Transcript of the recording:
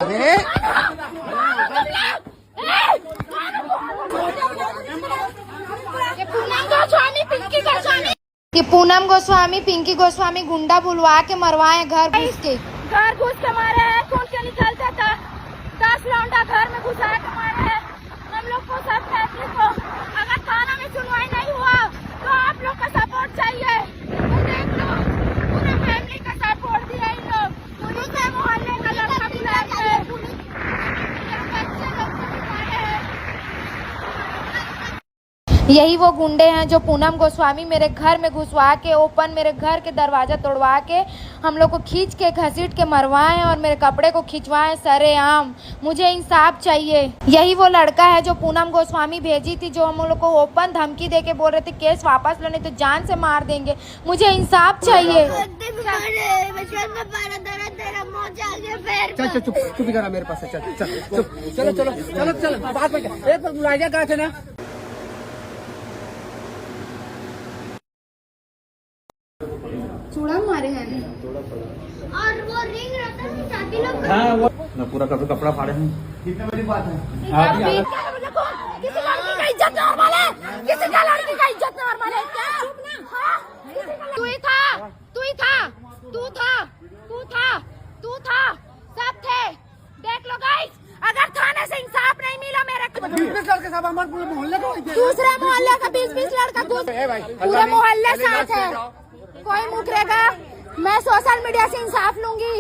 अरे कि पूनम गोस्वामी पिंकी गोस्वामी गुंडा बुलवा के मरवाए घर घुस के मारे हैं। खून के निकलते था 10 लौंडा घर में घुसा के मारे हैं। हम लोग को सब फैसले को अगर थाना में सुनवाई नहीं हुआ तो आप लोग का सपोर्ट चाहिए। तो देख लो पूरे फैमिली का सपोर्ट दिया इन लोग। पुलिस है मोहल्ले का लड़का बुला के बच्चे लोग को भी मारे हैं। यही वो गुंडे हैं जो पूनम गोस्वामी मेरे घर में घुसवा के ओपन मेरे घर के दरवाजा तोड़वा के हम लोग को खींच के घसीट के मरवाए और मेरे कपड़े को खिंचवाए सरेआम। मुझे इंसाफ चाहिए। यही वो लड़का है जो पूनम गोस्वामी भेजी थी, जो हम लोग को ओपन धमकी दे के बोल रहे थे केस वापस लो नहीं तो जान से मार देंगे। मुझे इंसाफ चाहिए। चल चल चुप करा मेरे पास चल चल चुप चलो चलो चलो चलो बात में एक बुलाइए कहा थे ना। चूड़ा मारे हैं और वो रिंग रहता है शादी लोग हाँ वो ना पूरा कपड़ा फाड़े हैं। कितनी बड़ी बात है। किसी लड़की का इज्जत नॉर्मल है। किसी का लड़की का इज्जत नॉर्मल है क्या? तू ही था सब थे। देख लो गाइस, अगर थाने से इंसाफ नहीं मिला मेरे लड़के सब हमारे पूरे मोहल्ले को दूसरे मोहल्ले का 20-20 लड़का पूरे मोहल्ले साथ है। कोई मुकरेगा, मैं सोशल मीडिया से इंसाफ लूंगी।